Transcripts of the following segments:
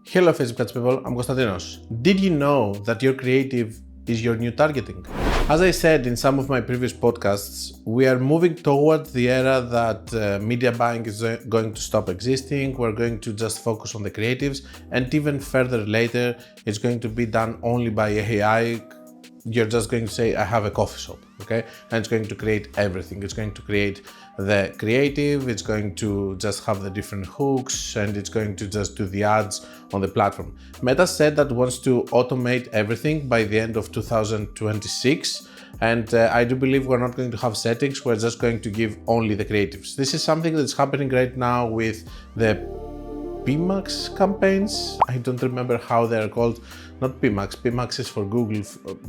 Hello Facebook Ads people, I'm Konstantinos. Did you know that your creative is your new targeting? As I said in some of my previous podcasts, we are moving towards the era that media buying is going to stop existing. We're going to just focus on the creatives, and even further later, it's going to be done only by AI. You're just going to say, I have a coffee shop, okay? And it's going to create everything. It's going to create the creative, it's going to just have the different hooks, and it's going to just do the ads on the platform. Meta said that it wants to automate everything by the end of 2026. And I do believe we're not going to have settings, we're just going to give only the creatives. This is something that's happening right now with the PMAX campaigns. I don't remember how they're called. Not PMAX, PMAX is for Google,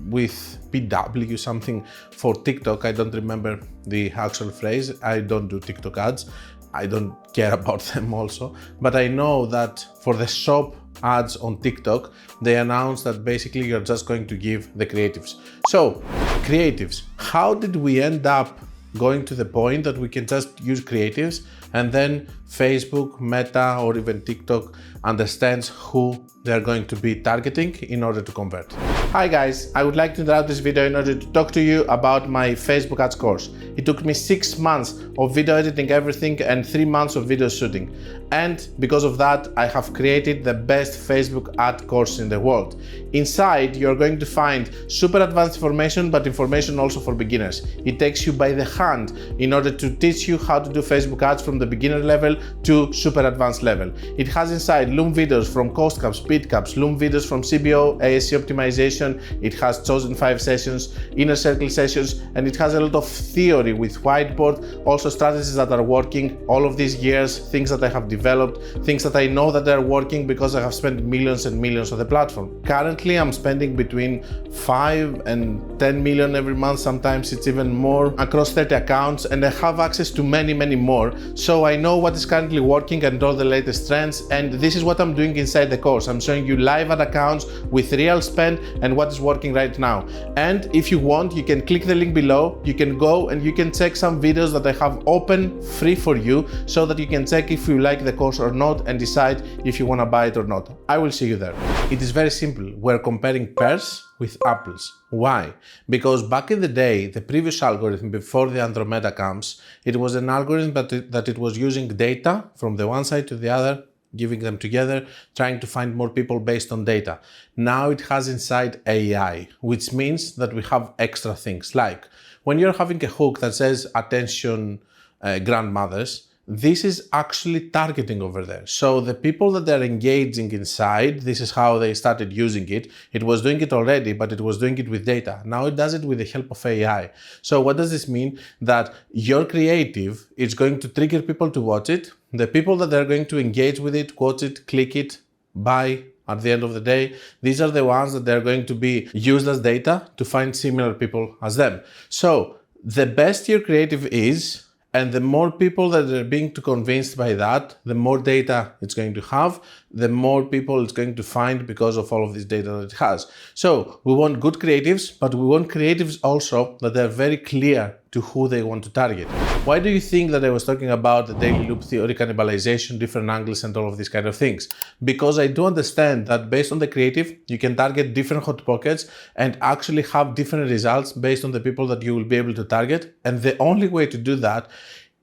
with PW something for TikTok. I don't remember the actual phrase. I don't do TikTok ads. I don't care about them also. But I know that for the shop ads on TikTok, they announced that basically you're just going to give the creatives. So, creatives, how did we end up going to the point that we can just use creatives and then Facebook, Meta, or even TikTok understands who they're going to be targeting in order to convert? Hi guys, I would like to interrupt this video in order to talk to you about my Facebook ads course. It took me 6 months of video editing everything and 3 months of video shooting. And because of that, I have created the best Facebook ad course in the world. Inside, you're going to find super advanced information, but information also for beginners. It takes you by the hand in order to teach you how to do Facebook ads from the beginner level to super advanced level. It has inside Loom videos from cost caps, speed caps, Loom videos from CBO, ASC optimization. It has chosen 5 sessions, inner circle sessions, and it has a lot of theory with whiteboard, also strategies that are working all of these years, things that I have developed, things that I know that are working because I have spent millions and millions on the platform. Currently, I'm spending between 5 and 10 million every month, sometimes it's even more, across 30 accounts, and I have access to many more. So I know what is currently working and all the latest trends, and this is what I'm doing inside the course. I'm showing you live ad accounts with real spend and what is working right now. And if you want, you can click the link below, you can go and you can check some videos that I have open free for you so that you can check if you like the course or not and decide if you want to buy it or not. I will see you there. It is very simple. We're comparing pears with apples. Why? Because back in the day, the previous algorithm before the Andromeda comes, it was an algorithm that it was using data from the one side to the other, giving them together, trying to find more people based on data. Now it has inside AI, which means that we have extra things, like when you're having a hook that says attention grandmothers, this is actually targeting over there. So the people that they're engaging inside, this is how they started using it. It was doing it already, but it was doing it with data. Now it does it with the help of AI. So what does this mean? That your creative is going to trigger people to watch it. The people that they're going to engage with it, watch it, click it, buy, at the end of the day, these are the ones that they're going to be used as data to find similar people as them. So the best your creative is, and the more people that are being convinced by that, the more data it's going to have, the more people it's going to find because of all of this data that it has. So we want good creatives, but we want creatives also that are very clear to who they want to target. Why do you think that I was talking about the daily loop theory, cannibalization, different angles, and all of these kind of things? Because I do understand that based on the creative, you can target different hot pockets and actually have different results based on the people that you will be able to target. And the only way to do that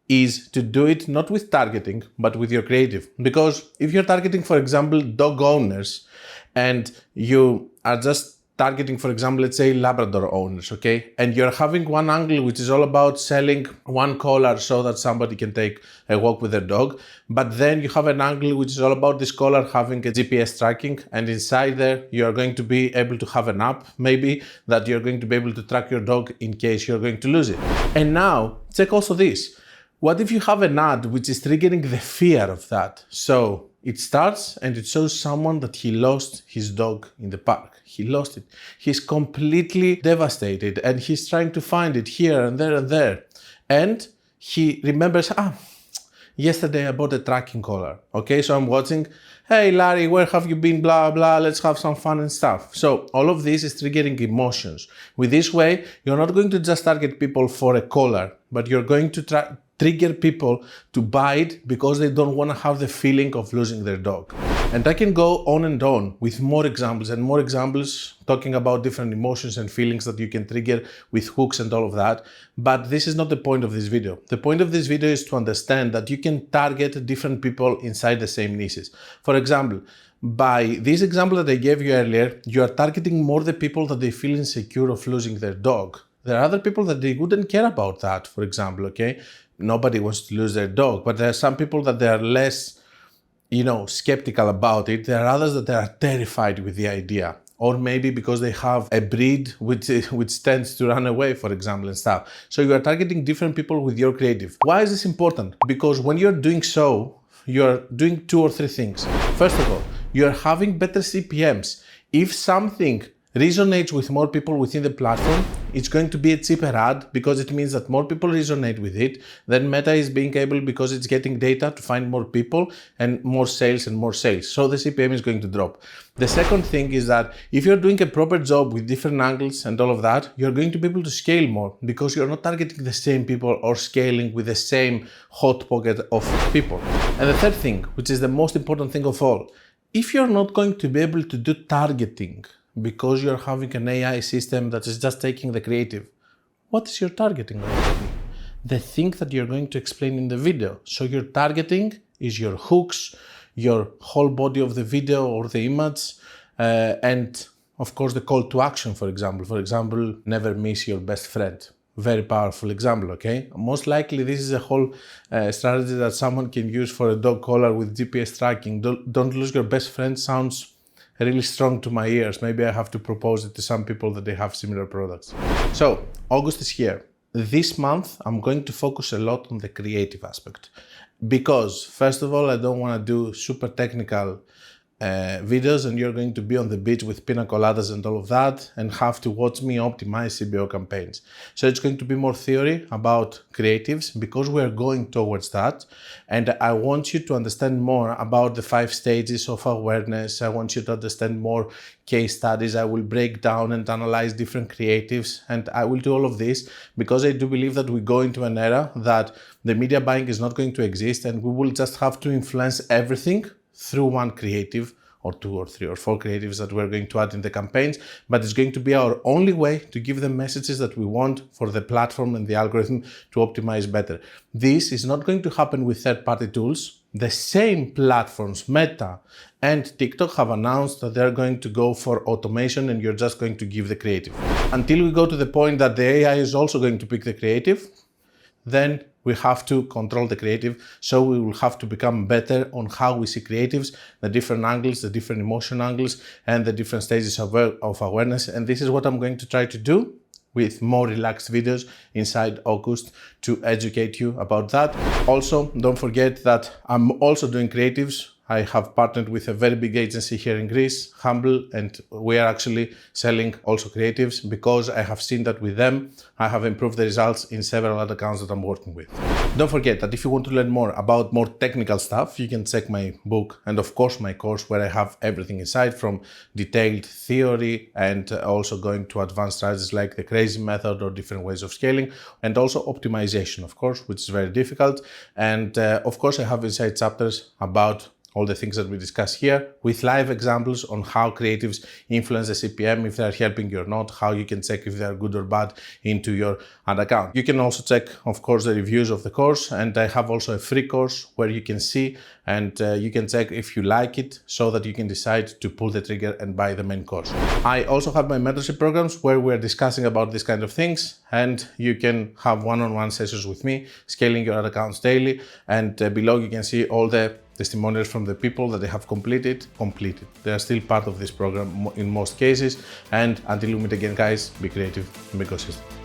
is to do it not with targeting, but with your creative. Because if you're targeting, for example, dog owners, and you are just targeting, for example, let's say Labrador owners, okay? And you're having one angle which is all about selling one collar so that somebody can take a walk with their dog. But then you have an angle which is all about this collar having a GPS tracking, and inside there you are going to be able to have an app maybe that you're going to be able to track your dog in case you're going to lose it. And now check also this. What if you have an ad which is triggering the fear of that? So it starts and it shows someone that he lost his dog in the park. He lost it. He's completely devastated and he's trying to find it here and there and there. And he remembers, yesterday I bought a tracking collar. Okay, so I'm watching, hey Larry, where have you been? Blah, blah, let's have some fun and stuff. So all of this is triggering emotions. With this way, you're not going to just target people for a collar. but you're going to trigger people to buy it because they don't want to have the feeling of losing their dog. And I can go on and on with more examples and more examples talking about different emotions and feelings that you can trigger with hooks and all of that. But this is not the point of this video. The point of this video is to understand that you can target different people inside the same niches. For example, by this example that I gave you earlier, you are targeting more the people that they feel insecure of losing their dog. There are other people that they wouldn't care about that, for example, okay? Nobody wants to lose their dog, but there are some people that they are less, skeptical about it. There are others that they are terrified with the idea. Or maybe because they have a breed which tends to run away, for example, and stuff. So you are targeting different people with your creative. Why is this important? Because when you're doing so, you're doing 2 or 3 things. First of all, you're having better CPMs. If something resonates with more people within the platform, it's going to be a cheaper ad because it means that more people resonate with it. Then Meta is being able, because it's getting data, to find more people and more sales and more sales. So the CPM is going to drop. The second thing is that if you're doing a proper job with different angles and all of that, you're going to be able to scale more because you're not targeting the same people or scaling with the same hot pocket of people. And the third thing, which is the most important thing of all, if you're not going to be able to do targeting because you're having an AI system that is just taking the creative, what is your targeting going to be? The thing that you're going to explain in the video. So your targeting is your hooks, your whole body of the video or the image, and of course the call to action, for example. For example, never miss your best friend. Very powerful example, okay? Most likely this is a whole strategy that someone can use for a dog collar with GPS tracking. Don't lose your best friend sounds really strong to my ears. Maybe I have to propose it to some people that they have similar products. So, August is here. This month, I'm going to focus a lot on the creative aspect. Because, first of all, I don't want to do super technical videos and you're going to be on the beach with pina coladas and all of that and have to watch me optimize CBO campaigns. So it's going to be more theory about creatives because we're going towards that. And I want you to understand more about the 5 stages of awareness. I want you to understand more case studies. I will break down and analyze different creatives, and I will do all of this because I do believe that we go into an era that the media buying is not going to exist and we will just have to influence everything through one creative or 2 or 3 or 4 creatives that we're going to add in the campaigns, but it's going to be our only way to give the messages that we want for the platform and the algorithm to optimize better. This is not going to happen with third-party tools. The same platforms, Meta and TikTok, have announced that they're going to go for automation and you're just going to give the creative. Until we go to the point that the AI is also going to pick the creative, then we have to control the creative, so we will have to become better on how we see creatives, the different angles, the different emotion angles, and the different stages of awareness. And this is what I'm going to try to do with more relaxed videos inside August to educate you about that. Also, don't forget that I'm also doing creatives. I have partnered with a very big agency here in Greece, Humble, and we are actually selling also creatives because I have seen that with them, I have improved the results in several other accounts that I'm working with. Don't forget that if you want to learn more about more technical stuff, you can check my book and of course my course where I have everything inside from detailed theory and also going to advanced strategies like the crazy method or different ways of scaling, and also optimization, of course, which is very difficult. And of course I have inside chapters about all the things that we discuss here with live examples on how creatives influence the CPM, if they're helping you or not, how you can check if they're good or bad into your ad account. You can also check, of course, the reviews of the course, and I have also a free course where you can see and you can check if you like it so that you can decide to pull the trigger and buy the main course. I also have my mentorship programs where we're discussing about these kind of things, and you can have one-on-one sessions with me, scaling your ad accounts daily, and below you can see all the testimonials from the people that they have completed. They are still part of this program in most cases. And until we meet again, guys, be creative and be consistent.